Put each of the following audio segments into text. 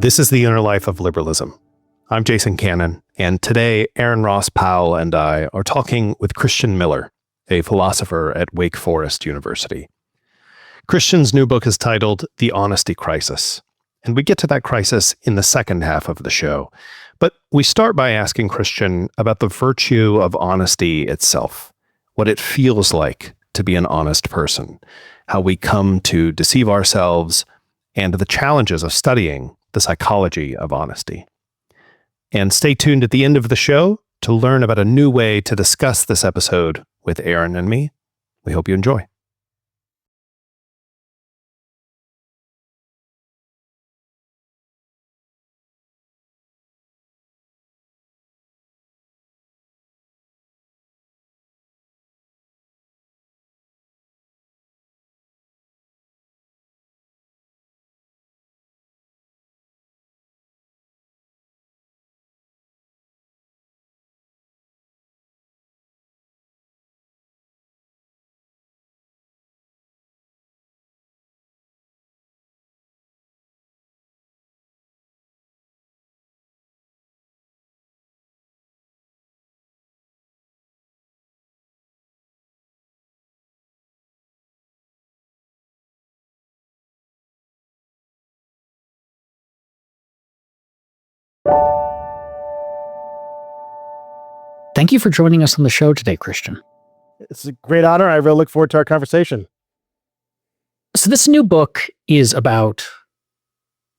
This is the Inner Life of Liberalism. I'm Jason Cannon, and today Aaron Ross Powell and I are talking with Christian Miller, a philosopher at Wake Forest University. Christian's new book is titled The Honesty Crisis, and we get to that crisis in the second half of the show. But we start by asking Christian about the virtue of honesty itself, what it feels like to be an honest person, how we come to deceive ourselves, and the challenges of studying the psychology of honesty. And stay tuned at the end of the show to learn about a new way to discuss this episode with Aaron and me. We hope you enjoy. Thank you for joining us on the show today, Christian. It's a great honor. I really look forward to our conversation. So this new book is about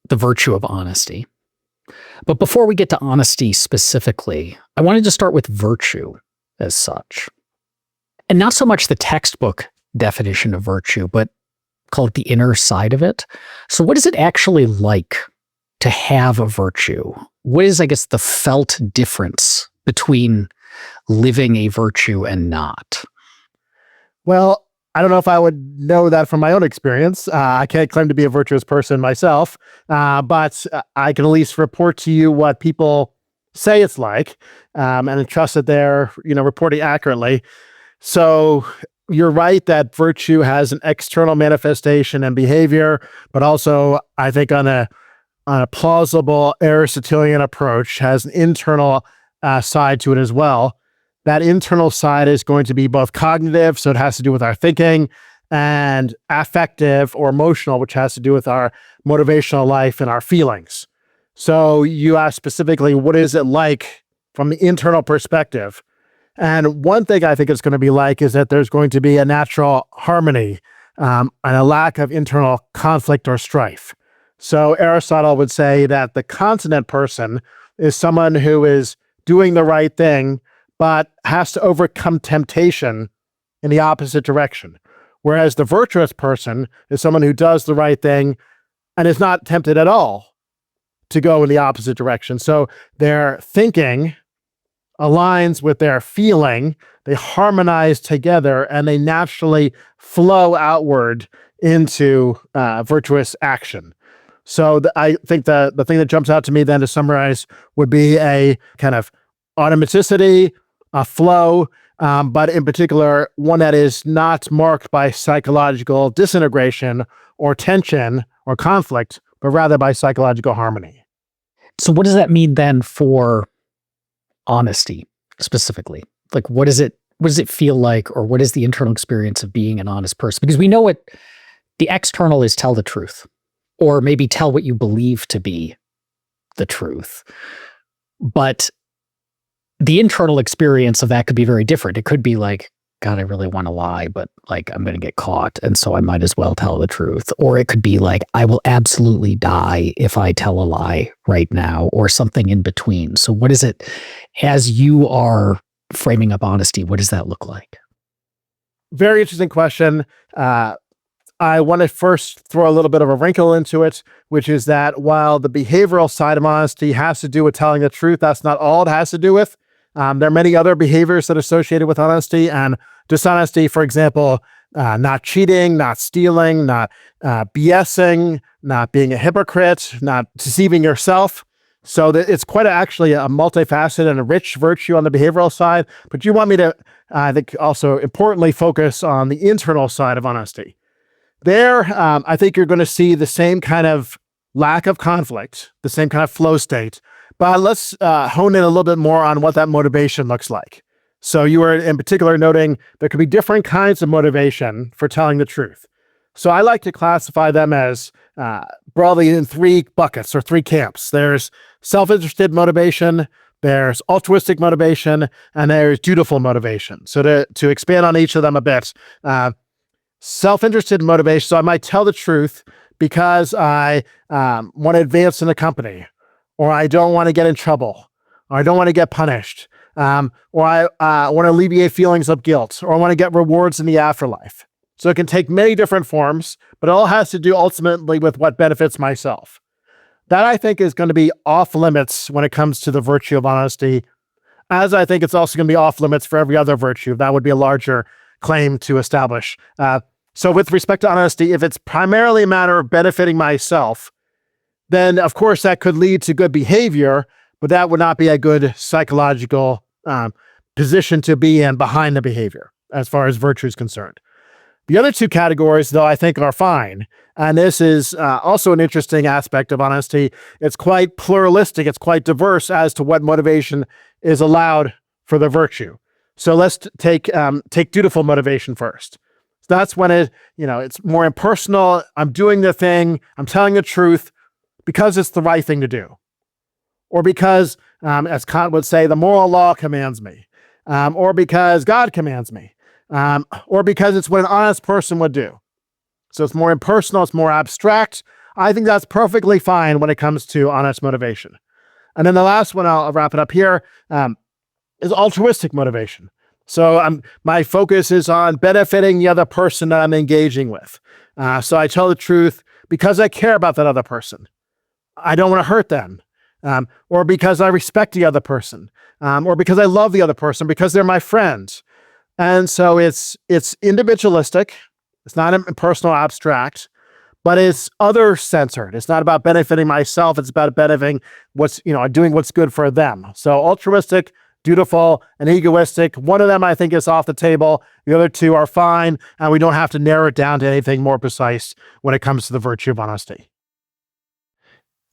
the virtue of honesty. But before we get to honesty specifically, I wanted to start with virtue as such. And not so much the textbook definition of virtue, but call it the inner side of it. So what is it actually like to have a virtue? What is, I guess, the felt difference between living a virtue and not? Well, I don't know if I would know that from my own experience. I can't claim to be a virtuous person myself, but I can at least report to you what people say it's like, and I trust that they're, reporting accurately. So you're right that virtue has an external manifestation and behavior, but also I think on a plausible Aristotelian approach has an internal side to it as well. That internal side is going to be both cognitive, so it has to do with our thinking, and affective or emotional, which has to do with our motivational life and our feelings. So you asked specifically, what is it like from the internal perspective? And one thing I think it's going to be like is that there's going to be a natural harmony and a lack of internal conflict or strife. So Aristotle would say that the continent person is someone who is doing the right thing, but has to overcome temptation in the opposite direction. Whereas the virtuous person is someone who does the right thing and is not tempted at all to go in the opposite direction. So their thinking aligns with their feeling, they harmonize together, and they naturally flow outward into virtuous action. So I think the thing that jumps out to me then to summarize would be a kind of automaticity, a flow, but in particular, one that is not marked by psychological disintegration or tension or conflict, but rather by psychological harmony. So what does that mean then for honesty specifically? Like, what does it feel like, or what is the internal experience of being an honest person? Because we know what the external is, tell the truth, or maybe tell what you believe to be the truth. But the internal experience of that could be very different. It could be like, God, I really want to lie, but like I'm going to get caught, and so I might as well tell the truth. Or it could be like, I will absolutely die if I tell a lie right now, or something in between. So what is it, as you are framing up honesty, what does that look like? Very interesting question. I want to first throw a little bit of a wrinkle into it, which is that while the behavioral side of honesty has to do with telling the truth, that's not all it has to do with. There are many other behaviors that are associated with honesty and dishonesty. For example, not cheating, not stealing, not BSing, not being a hypocrite, not deceiving yourself. So it's quite actually a multifaceted and a rich virtue on the behavioral side. But you want me to, I think, also importantly focus on the internal side of honesty. There, I think you're going to see the same kind of lack of conflict, the same kind of flow state. But let's hone in a little bit more on what that motivation looks like. So you were in particular noting there could be different kinds of motivation for telling the truth. So I like to classify them as broadly in 3 buckets or 3 camps. There's self-interested motivation, there's altruistic motivation, and there's dutiful motivation. So to expand on each of them a bit, self-interested motivation, so I might tell the truth because I want to advance in the company, or I don't want to get in trouble, or I don't want to get punished, or I want to alleviate feelings of guilt, or I want to get rewards in the afterlife. So it can take many different forms, but it all has to do ultimately with what benefits myself. That, I think, is going to be off limits when it comes to the virtue of honesty, as I think it's also going to be off limits for every other virtue. That would be a larger claim to establish. So with respect to honesty, if it's primarily a matter of benefiting myself, then of course that could lead to good behavior, but that would not be a good psychological position to be in behind the behavior as far as virtue is concerned. The other 2 categories, though, I think are fine. And this is also an interesting aspect of honesty. It's quite pluralistic. It's quite diverse as to what motivation is allowed for the virtue. So let's take dutiful motivation first. So that's when it's more impersonal. I'm doing the thing. I'm telling the truth because it's the right thing to do. Or because, as Kant would say, the moral law commands me. Or because God commands me. Or because it's what an honest person would do. So it's more impersonal, it's more abstract. I think that's perfectly fine when it comes to honest motivation. And then the last one, I'll wrap it up here, is altruistic motivation. So my focus is on benefiting the other person that I'm engaging with. So I tell the truth because I care about that other person. I don't want to hurt them. Or because I respect the other person. Or because I love the other person, because they're my friends. And so it's individualistic. It's not impersonal, abstract, but it's other-centered. It's not about benefiting myself. It's about benefiting doing what's good for them. So altruistic, dutiful, and egoistic. One of them, I think, is off the table. The other 2 are fine, and we don't have to narrow it down to anything more precise when it comes to the virtue of honesty.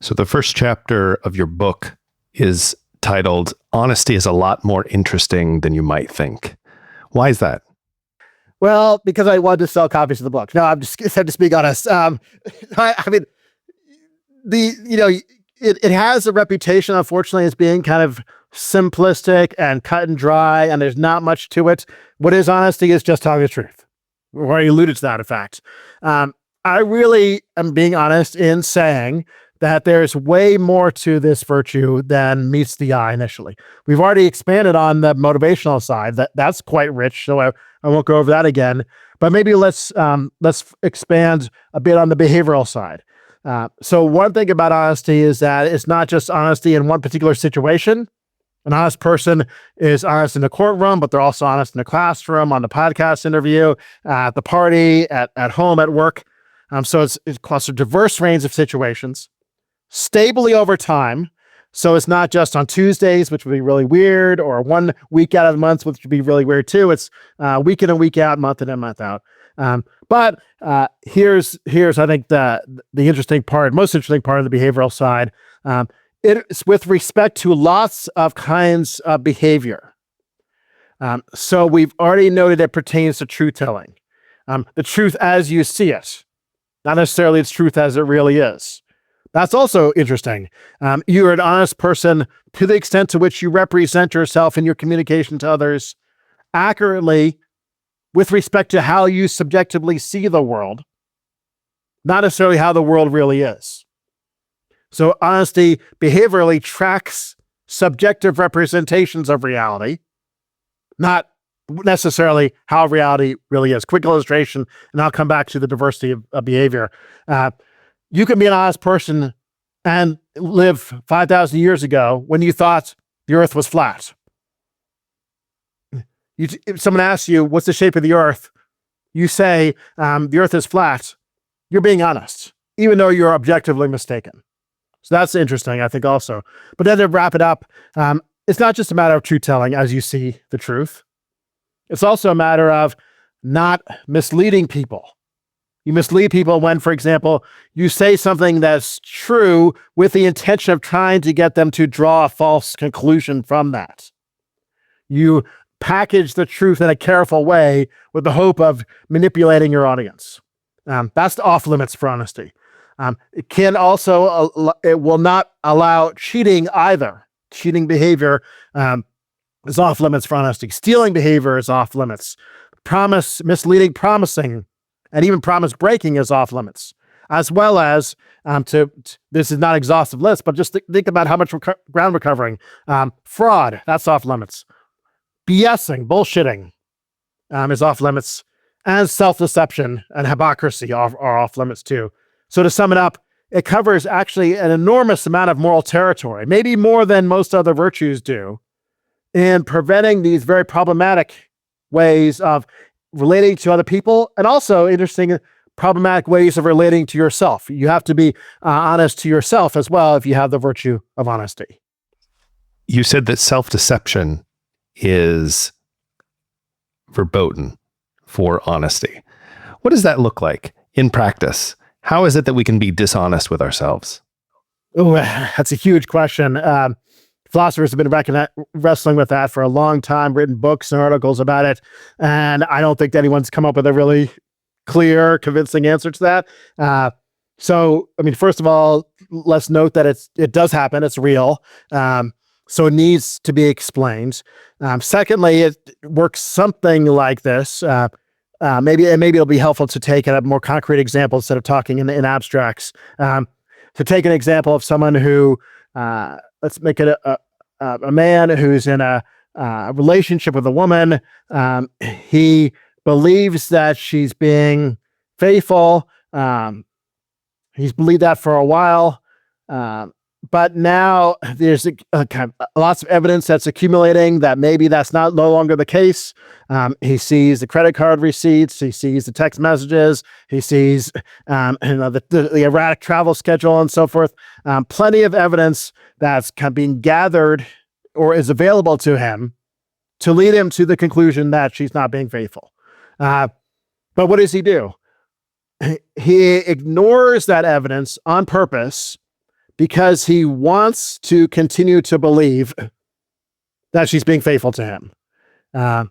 So the first chapter of your book is titled, "Honesty is a lot more interesting than you might think." Why is that? Well, because I wanted to sell copies of the book. No, I'm just to speak honest. It has a reputation, unfortunately, as being kind of simplistic and cut and dry, and there's not much to it. What is honesty is just telling the truth. We've already alluded to that, in fact. I really am being honest in saying that there's way more to this virtue than meets the eye initially. We've already expanded on the motivational side. That's quite rich, so I won't go over that again. But maybe let's expand a bit on the behavioral side. So one thing about honesty is that it's not just honesty in one particular situation. An honest person is honest in the courtroom, but they're also honest in the classroom, on the podcast interview, at the party, at home, at work. So it's across a diverse range of situations, stably over time. So it's not just on Tuesdays, which would be really weird, or 1 week out of the month, which would be really weird too. It's week in and week out, month in and month out. But here's I think the interesting part, most interesting part of the behavioral side. It's with respect to lots of kinds of behavior. So we've already noted it pertains to truth telling. The truth as you see it, not necessarily its truth as it really is. That's also interesting. You're an honest person to the extent to which you represent yourself in your communication to others accurately with respect to how you subjectively see the world, not necessarily how the world really is. So honesty behaviorally tracks subjective representations of reality, not necessarily how reality really is. Quick illustration, and I'll come back to the diversity of behavior. You can be an honest person and live 5,000 years ago when you thought the earth was flat. If someone asks you, what's the shape of the earth? You say, the earth is flat. You're being honest, even though you're objectively mistaken. So that's interesting, I think, also. But then to wrap it up, it's not just a matter of truth telling as you see the truth. It's also a matter of not misleading people. You mislead people when, for example, you say something that's true with the intention of trying to get them to draw a false conclusion from that. You package the truth in a careful way with the hope of manipulating your audience. That's off limits for honesty. It can also, it will not allow cheating either. Cheating behavior is off limits for honesty. Stealing behavior is off limits. Misleading, promising, and even promise breaking is off limits. As well as, this is not exhaustive list, but just think about how much ground we're covering. Fraud, that's off limits. BSing, bullshitting is off limits. And self-deception and hypocrisy are off limits too. So to sum it up, it covers actually an enormous amount of moral territory, maybe more than most other virtues do, in preventing these very problematic ways of relating to other people, and also interesting problematic ways of relating to yourself. You have to be honest to yourself as well if you have the virtue of honesty. You said that self-deception is verboten for honesty. What does that look like in practice? How is it that we can be dishonest with ourselves? Oh, that's a huge question. Philosophers have been wrestling with that for a long time, written books and articles about it. And I don't think anyone's come up with a really clear, convincing answer to that. So, first of all, let's note that it does happen. It's real. So it needs to be explained. Secondly, it works something like this. Maybe it'll be helpful to take a more concrete example instead of talking in abstracts. To take an example of someone who, let's make it a man who's in a relationship with a woman. He believes that she's being faithful. He's believed that for a while. But now there's lots of evidence that's accumulating that maybe that's no longer the case. He sees the credit card receipts. He sees the text messages. He sees the erratic travel schedule and so forth. Plenty of evidence that's being gathered or is available to him to lead him to the conclusion that she's not being faithful. But what does he do? He ignores that evidence on purpose because he wants to continue to believe that she's being faithful to him. So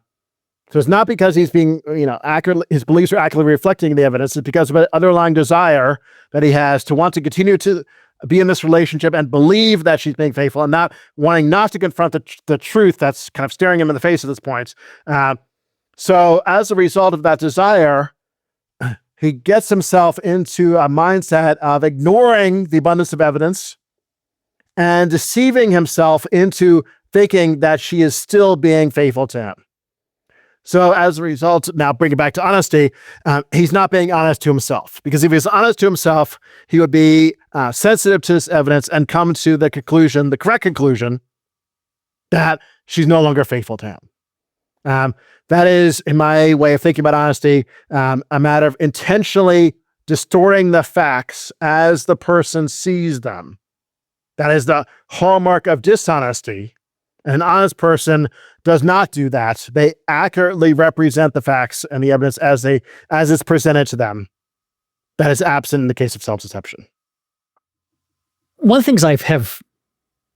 it's not because he's being, accurately, his beliefs are accurately reflecting the evidence. It's because of an underlying desire that he has to want to continue to be in this relationship and believe that she's being faithful and not wanting not to confront the truth that's kind of staring him in the face at this point. So as a result of that desire, he gets himself into a mindset of ignoring the abundance of evidence and deceiving himself into thinking that she is still being faithful to him. So as a result, now bring it back to honesty, he's not being honest to himself, because if he was honest to himself, he would be sensitive to this evidence and come to the correct conclusion, that she's no longer faithful to him. That is, in my way of thinking about honesty, a matter of intentionally distorting the facts as the person sees them. That is the hallmark of dishonesty. An honest person does not do that. They accurately represent the facts and the evidence as it's presented to them. That is absent in the case of self-deception. One of the things I have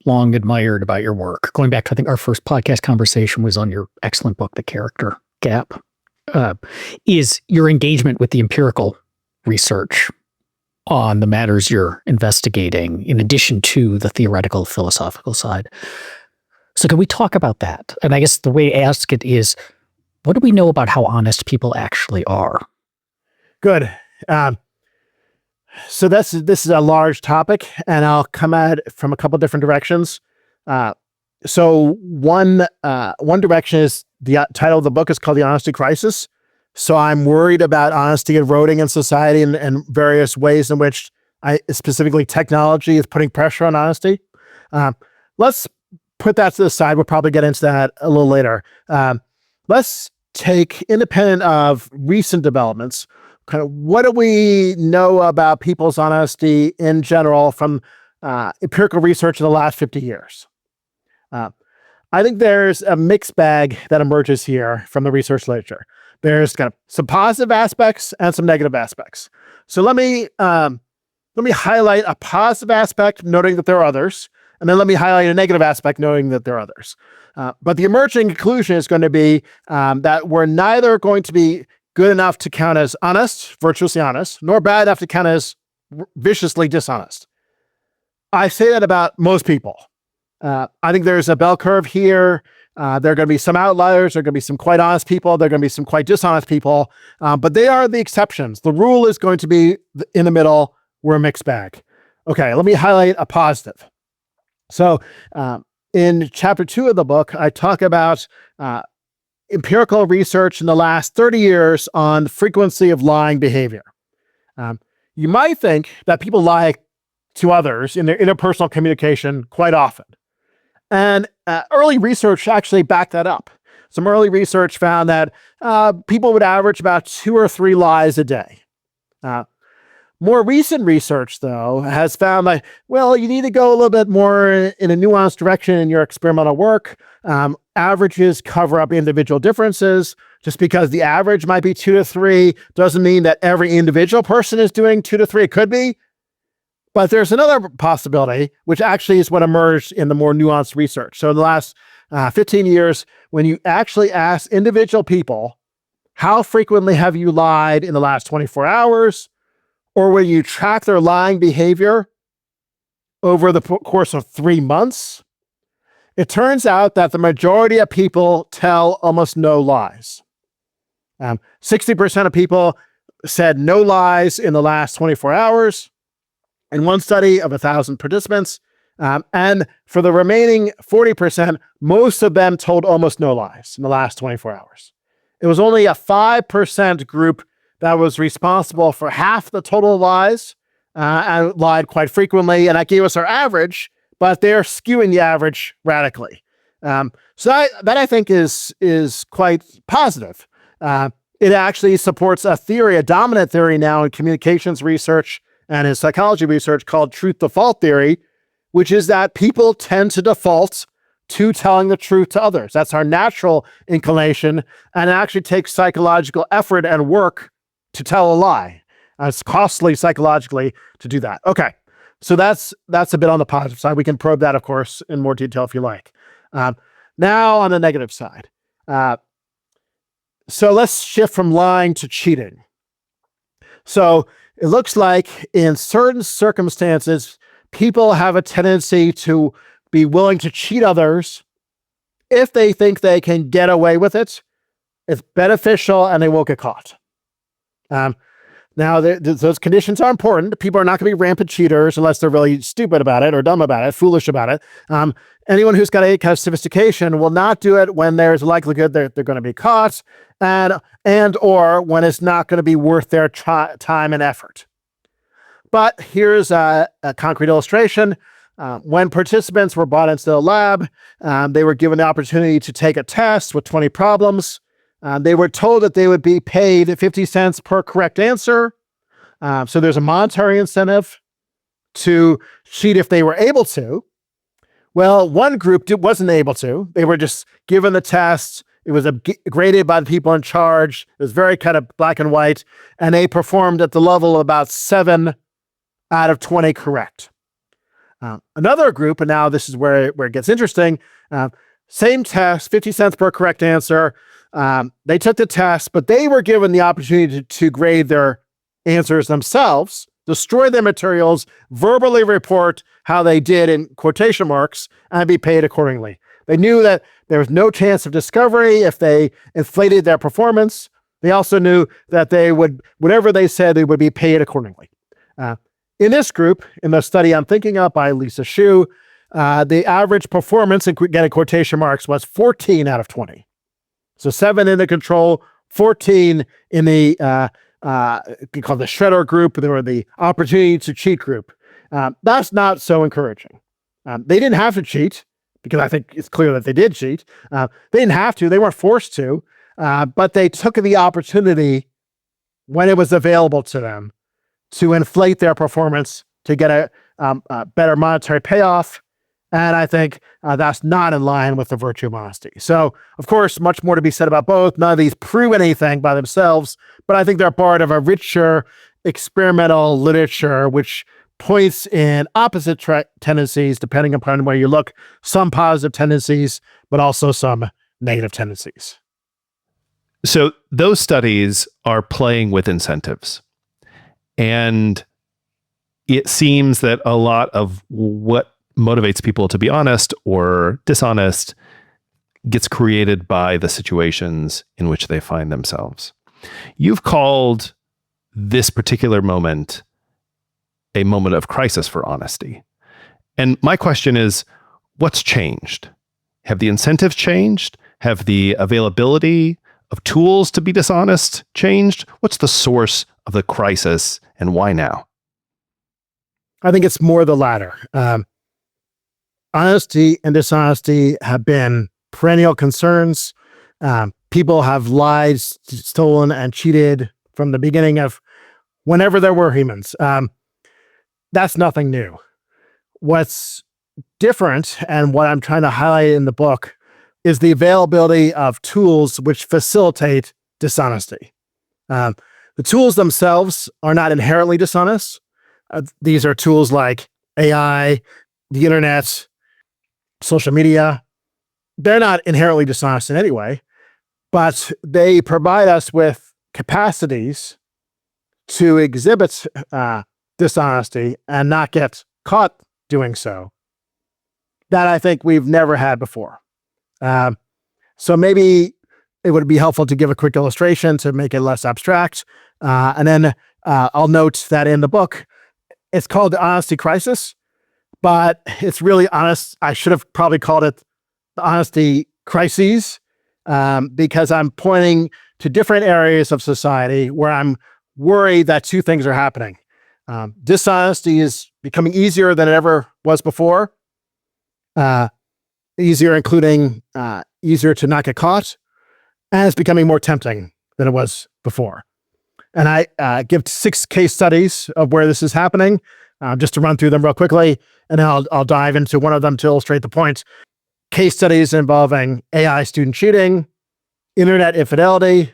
long admired about your work, going back to, I think, our first podcast conversation was on your excellent book, The Character Gap, is your engagement with the empirical research on the matters you're investigating, in addition to the theoretical, philosophical side. So can we talk about that? And I guess the way I ask it is, what do we know about how honest people actually are? Good. So this is a large topic, and I'll come at it from a couple different directions. So one direction is, the title of the book is called The Honesty Crisis. So I'm worried about honesty eroding in society and various ways in which specifically technology is putting pressure on honesty. Let's put that to the side. We'll probably get into that a little later. Let's take, independent of recent developments, kind of what do we know about people's honesty in general from empirical research in the last 50 years? I think there's a mixed bag that emerges here from the research literature. There's kind of some positive aspects and some negative aspects. So let me highlight a positive aspect, noting that there are others, and then let me highlight a negative aspect, knowing that there are others. But the emerging conclusion is going to be that we're neither going to be good enough to count as honest, virtuously honest, nor bad enough to count as viciously dishonest. I say that about most people. I think there's a bell curve here. There are going to be some outliers. There are going to be some quite honest people. There are going to be some quite dishonest people. But they are the exceptions. The rule is going to be in the middle. We're a mixed bag. Okay, let me highlight a positive. So in chapter 2 of the book, I talk about empirical research in the last 30 years on the frequency of lying behavior. You might think that people lie to others in their interpersonal communication quite often. And early research actually backed that up. Some early research found that people would average about 2 or 3 lies a day. More recent research, though, has found that, well, you need to go a little bit more in a nuanced direction in your experimental work. Averages cover up individual differences. Just because the average might be 2 to 3 doesn't mean that every individual person is doing 2 to 3. It could be. But there's another possibility, which actually is what emerged in the more nuanced research. So in the last 15 years, when you actually ask individual people, how frequently have you lied in the last 24 hours? Or when you track their lying behavior over the course of 3 months, it turns out that the majority of people tell almost no lies. 60% of people said no lies in the last 24 hours in one study of 1,000 participants. And for the remaining 40%, most of them told almost no lies in the last 24 hours. It was only a 5% group that was responsible for half the total lies and lied quite frequently. And that gave us our average, but they're skewing the average radically. So that I think is quite positive. It actually supports a theory, a dominant theory now in communications research and in psychology research called truth default theory, which is that people tend to default to telling the truth to others. That's our natural inclination, and it actually takes psychological effort and work to tell a lie. It's costly psychologically to do that. Okay, so that's a bit on the positive side. We can probe that, of course, in more detail if you like. Now on the negative side. So let's shift from lying to cheating. So it looks like in certain circumstances, people have a tendency to be willing to cheat others if they think they can get away with it. It's beneficial and they won't get caught. Now, those conditions are important. People are not going to be rampant cheaters unless they're really stupid about it or dumb about it, foolish about it. Anyone who's got any kind of sophistication will not do it when there's a likelihood they're going to be caught and or when it's not going to be worth their time and effort. But here's a concrete illustration. When participants were brought into the lab, they were given the opportunity to take a test with 20 problems. They were told that they would be paid 50 cents per correct answer. So there's a monetary incentive to cheat if they were able to. Well, one group wasn't able to. They were just given the test. It was graded by the people in charge. It was very kind of black and white. And they performed at the level of about 7 out of 20 correct. Another group, and now this is where it gets interesting, same test, 50 cents per correct answer. They took the test, but they were given the opportunity to grade their answers themselves, destroy their materials, verbally report how they did in quotation marks, and be paid accordingly. They knew that there was no chance of discovery if they inflated their performance. They also knew that they would, whatever they said, they would be paid accordingly. In this group, in the study I'm thinking of by Lisa Shu, the average performance, again in quotation marks, was 14 out of 20. So 7 in the control, 14 in the called the shredder group, or the opportunity to cheat group. That's not so encouraging. They didn't have to cheat, because I think it's clear that they did cheat. They didn't have to, they weren't forced to, but they took the opportunity when it was available to them to inflate their performance to get a better monetary payoff And I think that's not in line with the virtue of honesty. So, of course, much more to be said about both. None of these prove anything by themselves, but I think they're part of a richer experimental literature, which points in opposite tendencies, depending upon where you look, some positive tendencies, but also some negative tendencies. So those studies are playing with incentives. And it seems that a lot of what motivates people to be honest or dishonest gets created by the situations in which they find themselves. You've called this particular moment a moment of crisis for honesty. And my question is, what's changed? Have the incentives changed? Have the availability of tools to be dishonest changed? What's the source of the crisis and why now? I think it's more the latter. Honesty and dishonesty have been perennial concerns. People have lied, stolen, and cheated from the beginning of whenever there were humans. That's nothing new. What's different, and what I'm trying to highlight in the book, is the availability of tools which facilitate dishonesty. The tools themselves are not inherently dishonest. These are tools like AI, the internet, social media. They're not inherently dishonest in any way, but they provide us with capacities to exhibit dishonesty and not get caught doing so that I think we've never had before. So maybe it would be helpful to give a quick illustration to make it less abstract. And then I'll note that in the book, it's called the honesty crisis, but it's really honest. I should have probably called it the honesty crises, because I'm pointing to different areas of society where I'm worried that two things are happening. Dishonesty is becoming easier than it ever was before. Easier, including easier to not get caught, and it's becoming more tempting than it was before. And I give 6 case studies of where this is happening, just to run through them real quickly, and then I'll dive into one of them to illustrate the point. Case studies involving AI student cheating, internet infidelity,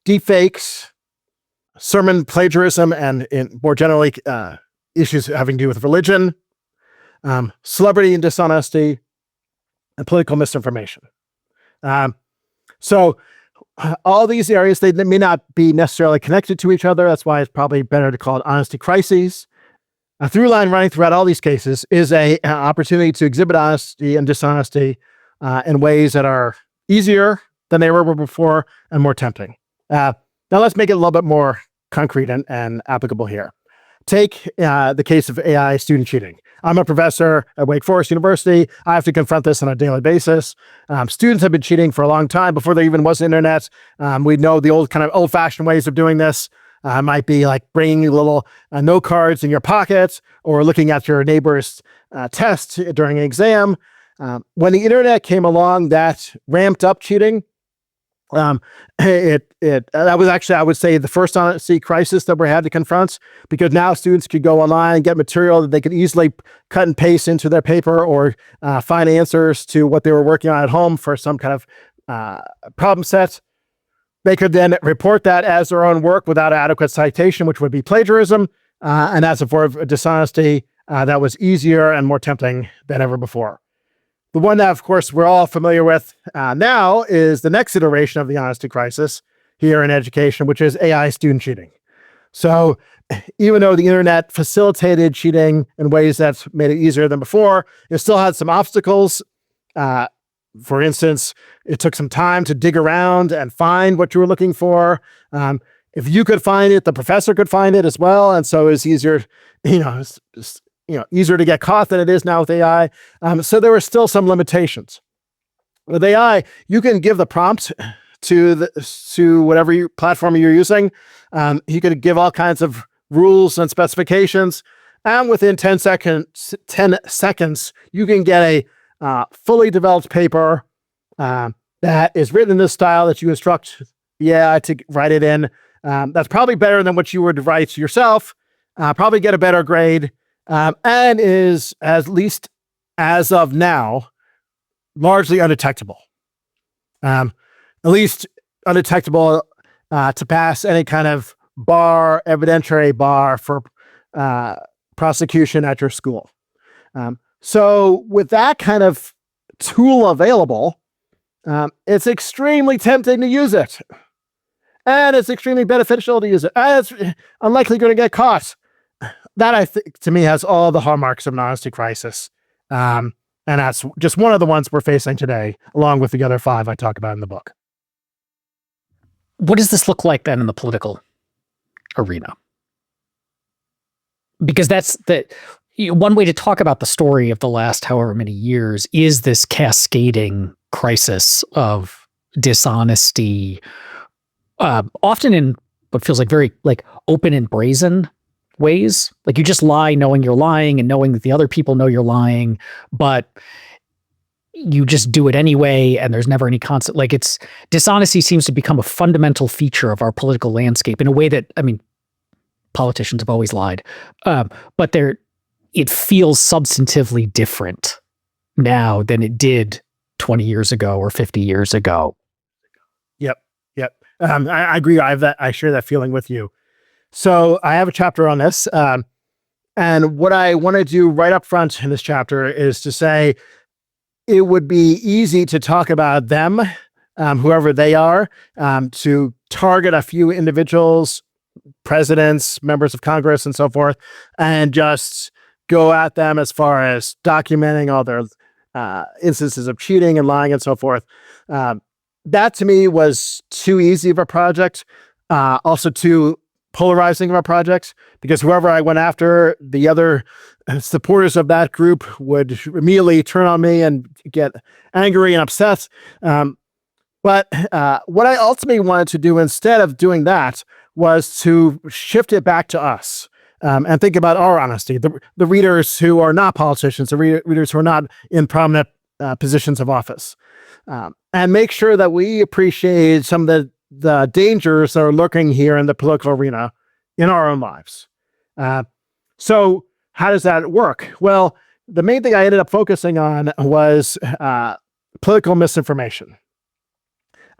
deepfakes, sermon plagiarism, and more generally, issues having to do with religion, celebrity and dishonesty, and political misinformation. So all these areas, they may not be necessarily connected to each other. That's why it's probably better to call it honesty crises. A through line running throughout all these cases is an opportunity to exhibit honesty and dishonesty in ways that are easier than they were before and more tempting. Now let's make it a little bit more concrete and applicable here. Take the case of AI student cheating. I'm a professor at Wake Forest University. I have to confront this on a daily basis. Students have been cheating for a long time before there even was internet. We know the old-fashioned ways of doing this. Might be like bringing little note cards in your pockets or looking at your neighbor's test during an exam. When the internet came along, that ramped up cheating. That was actually, I would say, the first honesty crisis that we had to confront, because now students could go online and get material that they could easily cut and paste into their paper, or find answers to what they were working on at home for some kind of problem set. They could then report that as their own work without adequate citation, which would be plagiarism, and that's a form of dishonesty that was easier and more tempting than ever before. The one that, of course, we're all familiar with now is the next iteration of the honesty crisis here in education, which is AI student cheating. So even though the internet facilitated cheating in ways that made it easier than before, it still had some obstacles. For instance, it took some time to dig around and find what you were looking for. If you could find it, the professor could find it as well. And so it's easier, easier to get caught than it is now with AI. So there were still some limitations. With AI, you can give the prompt to whatever platform you're using. You could give all kinds of rules and specifications, and within 10 seconds, you can get a fully developed paper that is written in this style that you instruct the AI to write it in. That's probably better than what you would write yourself. Probably get a better grade. And is at least as of now, largely undetectable. At least undetectable to pass any kind of evidentiary bar for prosecution at your school. So with that kind of tool available, it's extremely tempting to use it. And it's extremely beneficial to use it. And it's unlikely going to get caught. That, I think, to me, has all the hallmarks of an honesty crisis. And that's just one of the ones we're facing today, along with the other 5 I talk about in the book. What does this look like then in the political arena? Because that's one way to talk about the story of the last however many years is this cascading crisis of dishonesty, often in what feels like very open and brazen ways. Like you just lie knowing you're lying and knowing that the other people know you're lying, but you just do it anyway, and there's never any consequence. Dishonesty seems to become a fundamental feature of our political landscape in a way that, politicians have always lied, but it feels substantively different now than it did 20 years ago or 50 years ago. Yep. I agree. I share that feeling with you. So I have a chapter on this. And what I want to do right up front in this chapter is to say it would be easy to talk about them, whoever they are, to target a few individuals, presidents, members of Congress, and so forth, and just go at them as far as documenting all their instances of cheating and lying and so forth. That to me was too easy of a project, also too polarizing of a project, because whoever I went after, the other supporters of that group would immediately turn on me and get angry and upset. But what I ultimately wanted to do instead of doing that was to shift it back to us. And think about our honesty, the readers who are not politicians, the readers who are not in prominent positions of office, and make sure that we appreciate some of the dangers that are lurking here in the political arena in our own lives. So how does that work? Well, the main thing I ended up focusing on was political misinformation.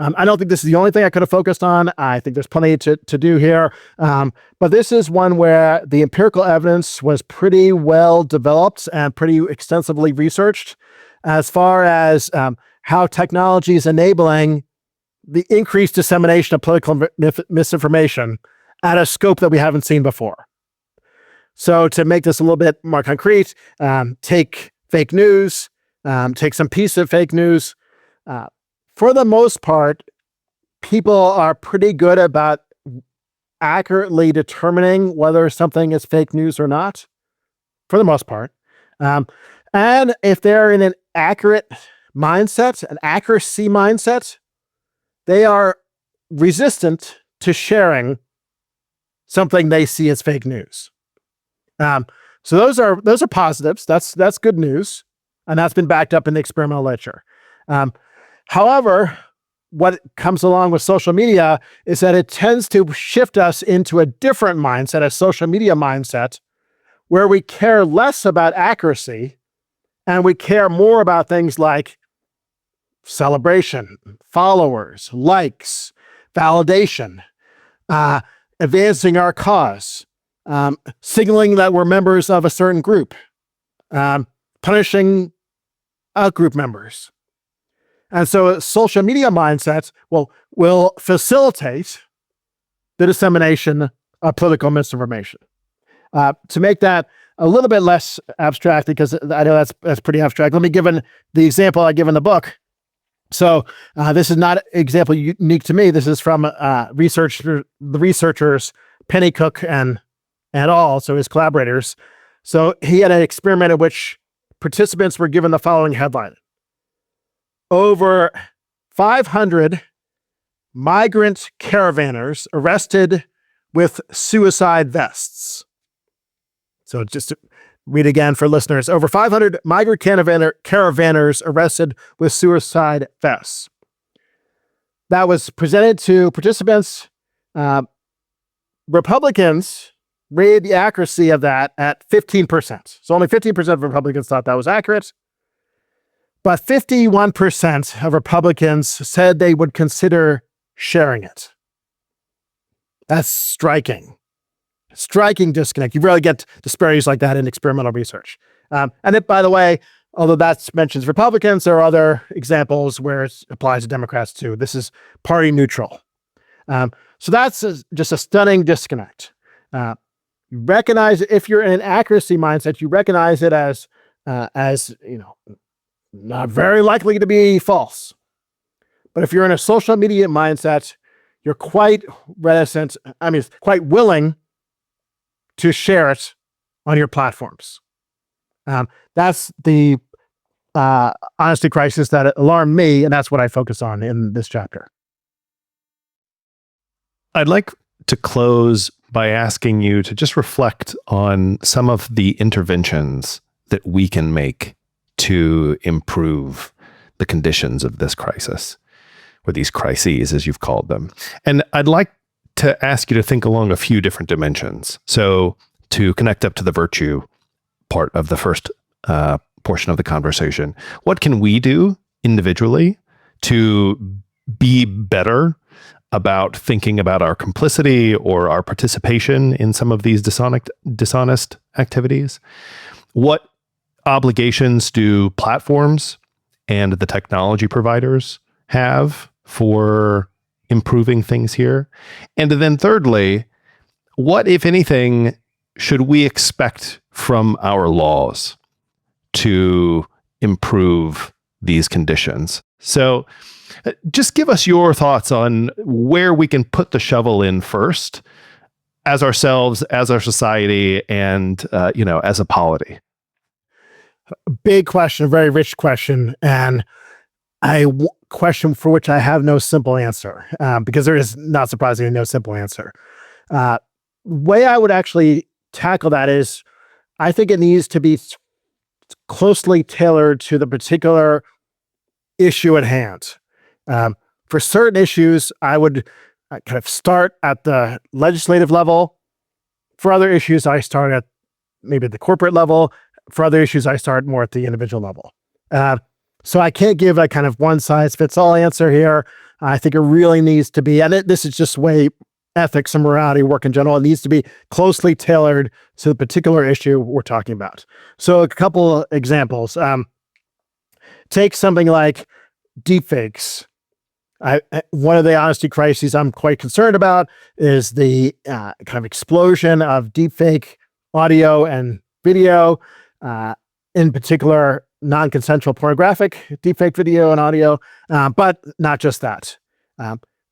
I don't think this is the only thing I could have focused on. I think there's plenty to do here. But this is one where the empirical evidence was pretty well developed and pretty extensively researched as far as how technology is enabling the increased dissemination of political misinformation at a scope that we haven't seen before. So to make this a little bit more concrete, take fake news, take some piece of fake news. For the most part, people are pretty good about accurately determining whether something is fake news or not, for the most part. And if they're in an accurate mindset, an accuracy mindset, they are resistant to sharing something they see as fake news. So those are positives. That's good news, and that's been backed up in the experimental literature. However, what comes along with social media is that it tends to shift us into a different mindset, a social media mindset, where we care less about accuracy and we care more about things like celebration, followers, likes, validation, advancing our cause, signaling that we're members of a certain group, punishing out-group members. And so a social media mindset will facilitate the dissemination of political misinformation. To make that a little bit less abstract, because I know that's pretty abstract, let me give the example I give in the book. So this is not an example unique to me. This is from the researchers Pennycook and al., so his collaborators. So he had an experiment in which participants were given the following headline: over 500 migrant caravanners arrested with suicide vests. So just to read again for listeners, over 500 migrant caravanners arrested with suicide vests. That was presented to participants. Republicans rated the accuracy of that at 15%. So only 15% of Republicans thought that was accurate. but 51% of Republicans said they would consider sharing it. That's striking. Striking disconnect. You rarely get disparities like that in experimental research. And it, by the way, although that mentions Republicans, there are other examples where it applies to Democrats too. This is party neutral. So that's just a stunning disconnect. You recognize, if you're in an accuracy mindset, you recognize it as not very likely to be false. But if you're in a social media mindset, you're quite reticent, quite willing to share it on your platforms. That's the honesty crisis that alarmed me, and that's what I focus on in this chapter. I'd like to close by asking you to just reflect on some of the interventions that we can make to improve the conditions of this crisis, or these crises, as you've called them. And I'd like to ask you to think along a few different dimensions. So to connect up to the virtue part of the first portion of the conversation, what can we do individually to be better about thinking about our complicity or our participation in some of these dishonest activities? What obligations do platforms and the technology providers have for improving things here? And then thirdly, what, if anything, should we expect from our laws to improve these conditions? So just give us your thoughts on where we can put the shovel in first, as ourselves, as our society, and as a polity. Big question, a very rich question, and question for which I have no simple answer, because there is, not surprisingly, no simple answer. Way I would actually tackle that is, I think it needs to be closely tailored to the particular issue at hand. For certain issues, I would kind of start at the legislative level. For other issues, I start at maybe the corporate level. For other issues, I start more at the individual level. So I can't give a kind of one-size-fits-all answer here. I think it really needs to be, and this is just way ethics and morality work in general, it needs to be closely tailored to the particular issue we're talking about. So a couple examples. Take something like deepfakes. One of the honesty crises I'm quite concerned about is the kind of explosion of deepfake audio and video, in particular, non-consensual pornographic deepfake video and audio, but not just that.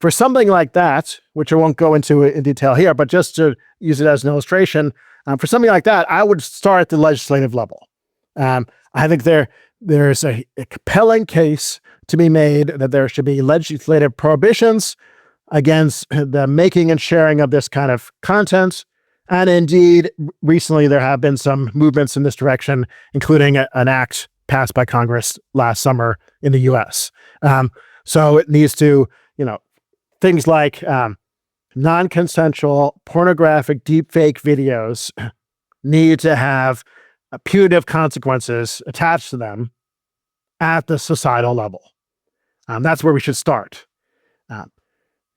For something like that, which I won't go into in detail here, but just to use it as an illustration, for something like that, I would start at the legislative level. I think there's a compelling case to be made that there should be legislative prohibitions against the making and sharing of this kind of content. And indeed, recently there have been some movements in this direction, including an act passed by Congress last summer in the US. So it needs to, things like non-consensual pornographic deepfake videos need to have punitive consequences attached to them at the societal level. That's where we should start.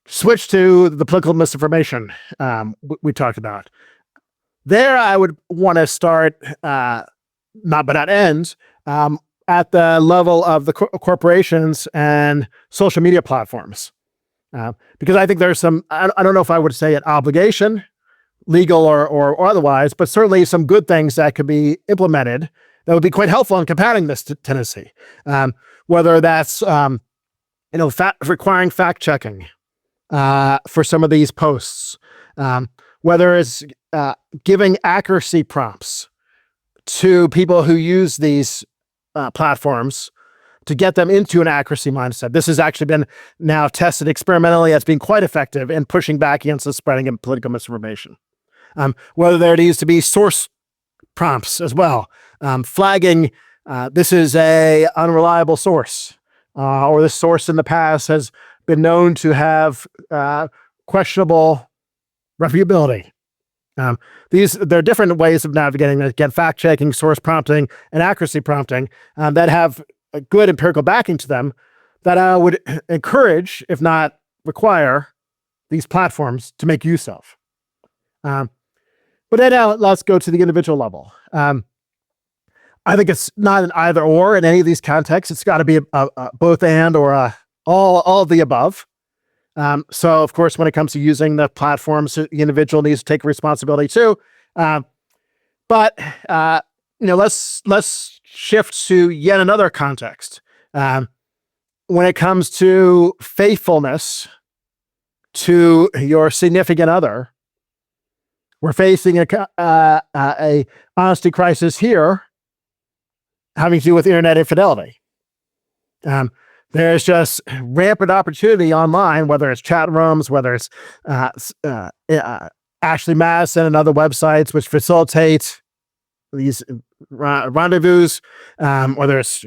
Switch to the political misinformation we talked about. There, I would want to start, not end, at the level of the corporations and social media platforms. Because I think there's some, I don't know if I would say an obligation, legal or otherwise, but certainly some good things that could be implemented that would be quite helpful in combating this tendency. Whether that's, requiring fact checking for some of these posts, whether it's giving accuracy prompts to people who use these platforms to get them into an accuracy mindset. This has actually been now tested experimentally as being quite effective in pushing back against the spreading of political misinformation. Whether there needs to be source prompts as well, flagging this is a unreliable source, or this source in the past has been known to have questionable refutability. There are different ways of navigating, again, fact checking, source prompting, and accuracy prompting that have a good empirical backing to them, that I would encourage, if not require, these platforms to make use of. But then let's go to the individual level. I think it's not an either or in any of these contexts. It's got to be a both and or all of the above. So, of course, when it comes to using the platforms, the individual needs to take responsibility too. But let's shift to yet another context. When it comes to faithfulness to your significant other, we're facing a honesty crisis here, having to do with internet infidelity. There's just rampant opportunity online, whether it's chat rooms, whether it's Ashley Madison and other websites which facilitate these rendezvous, whether it's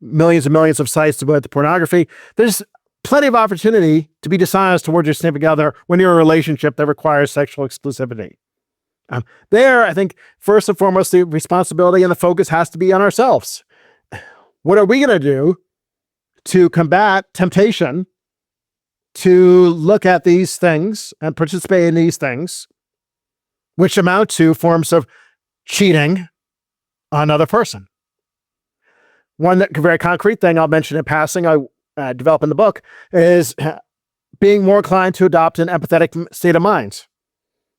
millions and millions of sites devoted to pornography. There's plenty of opportunity to be dishonest towards your significant other when you're in a relationship that requires sexual exclusivity. There, I think, first and foremost, the responsibility and the focus has to be on ourselves. What are we going to do to combat temptation to look at these things and participate in these things, which amount to forms of cheating on another person? One very concrete thing I'll mention in passing, I develop in the book, is being more inclined to adopt an empathetic state of mind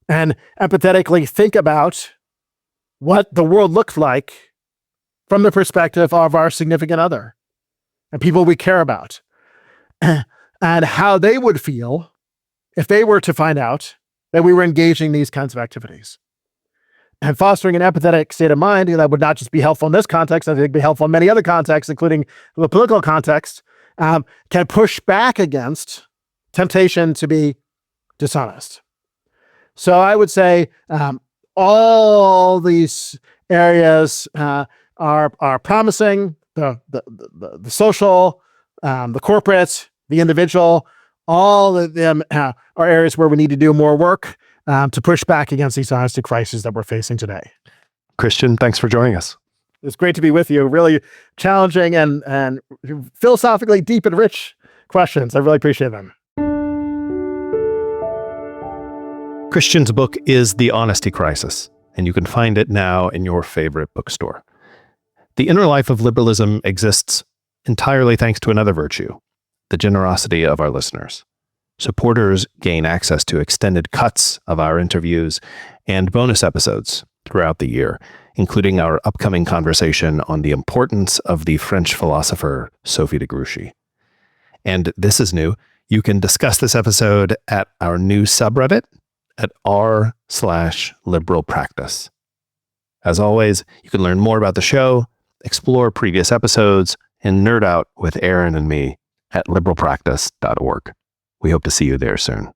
and empathetically think about what the world looks like from the perspective of our significant other and people we care about, and how they would feel if they were to find out that we were engaging in these kinds of activities. And fostering an empathetic state of mind that would not just be helpful in this context, I think it'd be helpful in many other contexts, including the political context, can push back against temptation to be dishonest. So I would say all these areas are promising: the social, the corporate, the individual. All of them are areas where we need to do more work to push back against these honesty crises that we're facing today. Christian, thanks for joining us. It's great to be with you. Really challenging and philosophically deep and rich questions. I really appreciate them. Christian's book is The Honesty Crisis, and you can find it now in your favorite bookstore. The inner life of liberalism exists entirely thanks to another virtue: the generosity of our listeners. Supporters gain access to extended cuts of our interviews and bonus episodes throughout the year, including our upcoming conversation on the importance of the French philosopher Sophie de Grouchy. And this is new. You can discuss this episode at our new subreddit at r/liberalpractice. As always, you can learn more about the show, explore previous episodes, and nerd out with Aaron and me at liberalpractice.org. We hope to see you there soon.